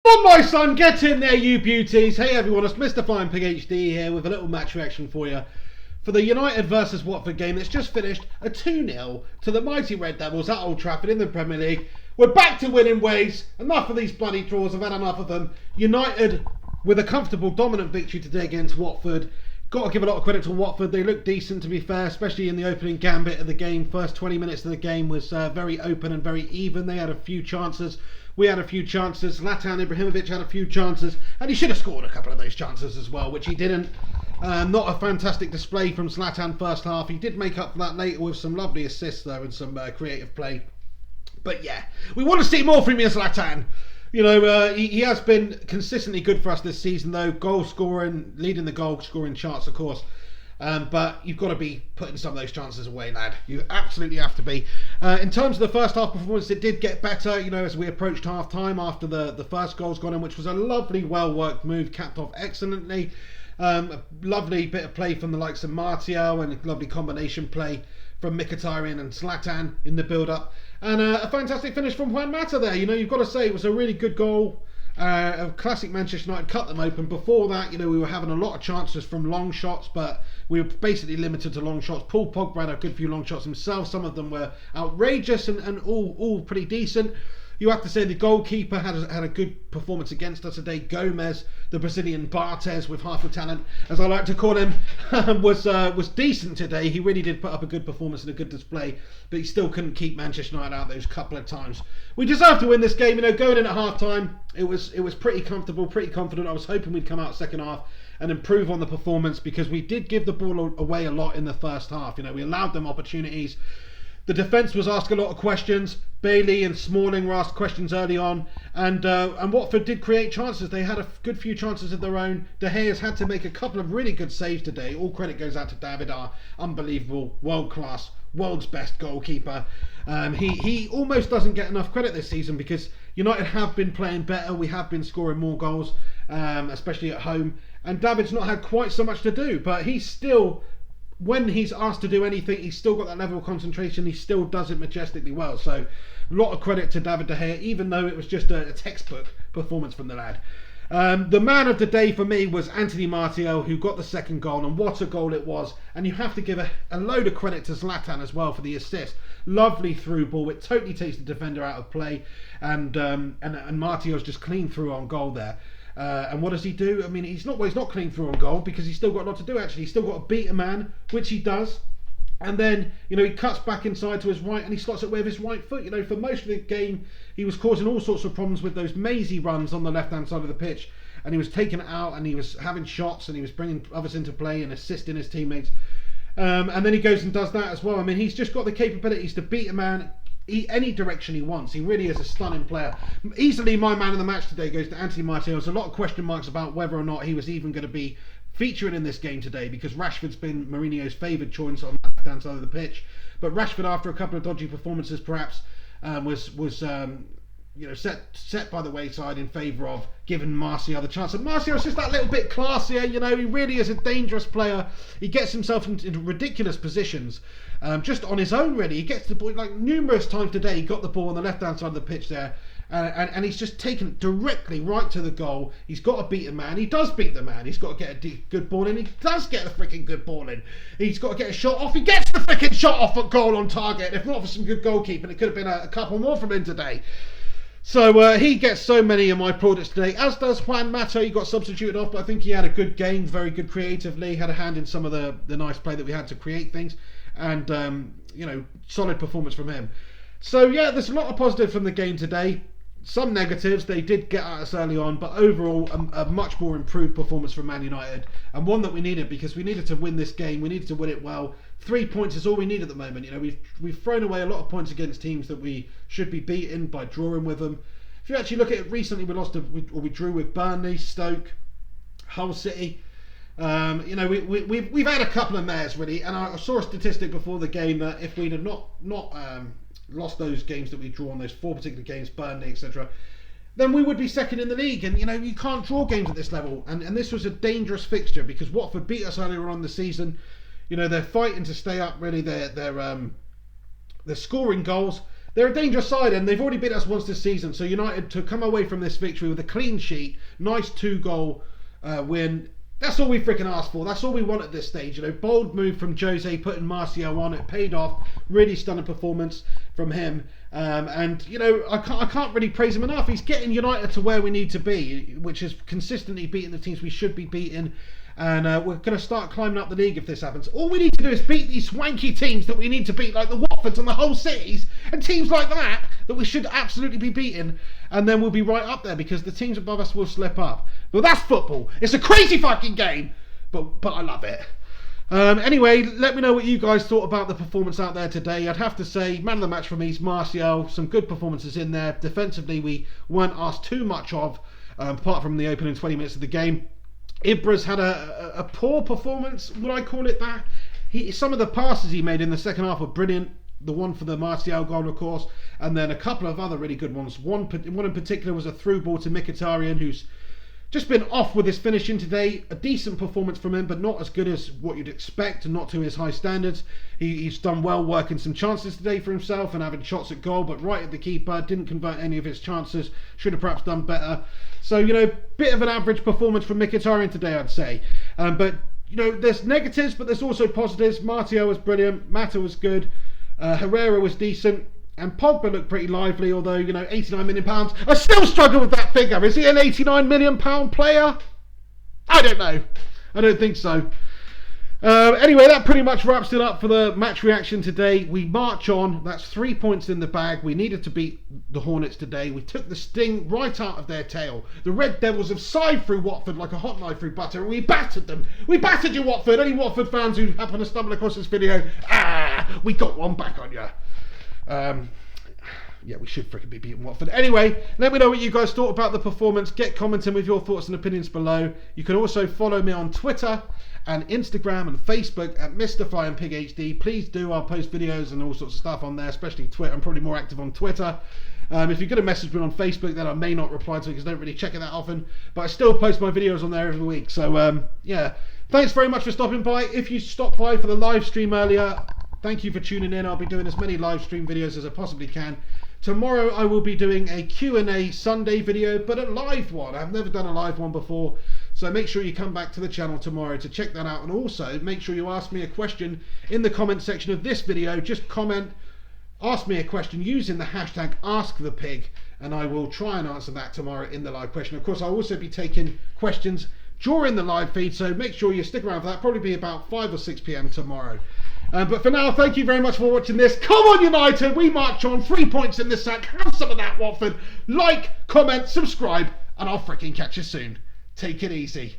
On my son, get in there, you beauties. Hey everyone, it's Mr. Fine Pig HD here with a little match reaction for you for the United versus Watford game that's just finished a 2-0 to the mighty Red Devils at Old Trafford in the Premier League. We're back to winning ways. Enough of these bloody draws, I've had enough of them. United with a comfortable, dominant victory today against Watford. Got to give a lot of credit to Watford. They looked decent, to be fair, especially in the opening gambit of the game. First 20 minutes of the game was very open and very even. They had a few chances. We had a few chances. Zlatan Ibrahimovic had a few chances, and he should have scored a couple of those chances as well, which he didn't. Not a fantastic display from Zlatan first half. He did make up for that later with some lovely assists though and some creative play. But yeah, we want to see more from you, Zlatan. You know, he has been consistently good for us this season though. Goal scoring, leading the goal scoring charts, of course. But you've got to be putting some of those chances away, lad. You absolutely have to be. In terms of the first half performance, it did get better, you know, as we approached half time after the first goal's gone in, which was a lovely, well worked move, capped off excellently. A lovely bit of play from the likes of Martial and a lovely combination play from Mkhitaryan and Zlatan in the build up. And a fantastic finish from Juan Mata there. You know, you've got to say it was a really good goal. A classic Manchester United cut them open. Before that, you know, we were having a lot of chances from long shots, but we were basically limited to long shots. Paul Pogba had a good few long shots himself. Some of them were outrageous and all pretty decent. You have to say the goalkeeper had a good performance against us today. Gomez, the Brazilian Bartes with half a talent, as I like to call him, was decent today. He really did put up a good performance and a good display, but he still couldn't keep Manchester United out those couple of times. We deserved to win this game. You know, going in at half time, it was pretty comfortable, pretty confident. I was hoping we'd come out second half and improve on the performance because we did give the ball away a lot in the first half. You know, we allowed them opportunities. The defence was asked a lot of questions. Bailey and Smalling were asked questions early on, and Watford did create chances. They had a good few chances of their own. De Gea's had to make a couple of really good saves today. All credit goes out to David, our unbelievable, world-class, world's best goalkeeper. He almost doesn't get enough credit this season because United have been playing better. We have been scoring more goals, especially at home. And David's not had quite so much to do, but he's still, when he's asked to do anything, he's still got that level of concentration. He still does it majestically well. So a lot of credit to David De Gea, even though it was just a textbook performance from the lad. The man of the day for me was Anthony Martial, who got the second goal, and what a goal it was. And you have to give a load of credit to Zlatan as well for the assist. Lovely through ball. It totally takes the defender out of play, and Martial's just clean through on goal there. And what does he do? I mean, he's not clean through on goal because he's still got a lot to do actually. He's still got to beat a man, which he does. And then, you know, he cuts back inside to his right and he slots it away with his right foot. You know, for most of the game, he was causing all sorts of problems with those mazy runs on the left-hand side of the pitch. And he was taking it out and he was having shots and he was bringing others into play and assisting his teammates. And then he goes and does that as well. I mean, he's just got the capabilities to beat a man any direction he wants. He really is a stunning player. Easily my man of the match today goes to Anthony Martial. There's a lot of question marks about whether or not he was even going to be featuring in this game today because Rashford's been Mourinho's favoured choice on the left hand side of the pitch. But Rashford, after a couple of dodgy performances perhaps, was you know, set by the wayside in favour of giving Martial the chance. And Martial's just that little bit classier, you know, he really is a dangerous player. He gets himself into ridiculous positions, just on his own really. He gets the ball, like numerous times today, he got the ball on the left hand side of the pitch there, and he's just taken it directly right to the goal. He's got to beat the man. He does beat the man. He's got to get a good ball in. He does get a freaking good ball in. He's got to get a shot off. He gets the freaking shot off at goal on target. If not for some good goalkeeping, it could have been a couple more from him today. So he gets so many of my plaudits today, as does Juan Mata. He got substituted off, but I think he had a good game, very good creatively, had a hand in some of the nice play that we had to create things, and you know, solid performance from him. So yeah, there's a lot of positive from the game today. Some negatives, they did get at us early on, but overall a much more improved performance from Man United, and one that we needed because we needed to win this game. We needed to win it well. 3 points is all we need at the moment. You know, we've thrown away a lot of points against teams that we should be beaten by drawing with them. If you actually look at it recently, we drew with Burnley, Stoke, Hull City. You know, we've had a couple of mares really, and I saw a statistic before the game that if we'd have not lost those games that we drew on, those 4 particular games, Burnley, etc., then we would be second in the league. And you know, you can't draw games at this level, and this was a dangerous fixture because Watford beat us earlier on in the season. You know, they're fighting to stay up really. They're scoring goals, they're a dangerous side, and they've already beat us once this season. So United to come away from this victory with a clean sheet, nice 2-goal win. That's all we freaking asked for. That's all we want at this stage. You know, bold move from Jose, putting Martial on. It paid off. Really stunning performance from him. And you know, I can't really praise him enough. He's getting United to where we need to be, which is consistently beating the teams we should be beating. And we're going to start climbing up the league if this happens. All we need to do is beat these swanky teams that we need to beat, like the Watfords and the whole cities, and teams like that we should absolutely be beating, and then we'll be right up there, because the teams above us will slip up. But that's football. It's a crazy fucking game, but I love it. Anyway, let me know what you guys thought about the performance out there today. I'd have to say, man of the match for me is Martial. Some good performances in there. Defensively, we weren't asked too much of, apart from the opening 20 minutes of the game. Ibra's had a poor performance, would I call it that? Some of the passes he made in the second half were brilliant. The one for the Martial goal, of course, and then a couple of other really good ones. One in particular was a through ball to Mkhitaryan, who's just been off with his finishing today. A decent performance from him, but not as good as what you'd expect, and not to his high standards. He's done well working some chances today for himself and having shots at goal, but right at the keeper, didn't convert any of his chances. Should have perhaps done better. So, you know, bit of an average performance from Mkhitaryan today, I'd say. But, you know, there's negatives, but there's also positives. Martial was brilliant. Mata was good. Herrera was decent. And Pogba looked pretty lively, although, you know, £89 million. I still struggle with that figure. Is he an £89 million player? I don't know. I don't think so. Anyway, that pretty much wraps it up for the match reaction today. We march on. That's 3 points in the bag. We needed to beat the Hornets today. We took the sting right out of their tail. The Red Devils have sighed through Watford like a hot knife through butter, and we battered them. We battered you, Watford. Any Watford fans who happen to stumble across this video, we got one back on you. Yeah, we should freaking be beating Watford. Anyway, let me know what you guys thought about the performance. Get commenting with your thoughts and opinions below. You can also follow me on Twitter and Instagram and Facebook at Mr. Flying Pig HD. Please do. I'll post videos and all sorts of stuff on there, especially Twitter. I'm probably more active on Twitter. If you're going to message me on Facebook, then I may not reply to it because I don't really check it that often. But I still post my videos on there every week. So, yeah. Thanks very much for stopping by. If you stopped by for the live stream earlier, thank you for tuning in. I'll be doing as many live stream videos as I possibly can. Tomorrow I will be doing a Q&A Sunday video, but a live one. I've never done a live one before, so make sure you come back to the channel tomorrow to check that out. And also make sure you ask me a question in the comment section of this video. Just comment, ask me a question using the hashtag AskThePig, and I will try and answer that tomorrow in the live question. Of course, I'll also be taking questions during the live feed, so make sure you stick around for that. Probably be about 5 or 6 p.m. tomorrow. But for now, thank you very much for watching this. Come on, United, we march on. 3 points in the sack. Have some of that, Watford. Like, comment, subscribe, and I'll freaking catch you soon. Take it easy.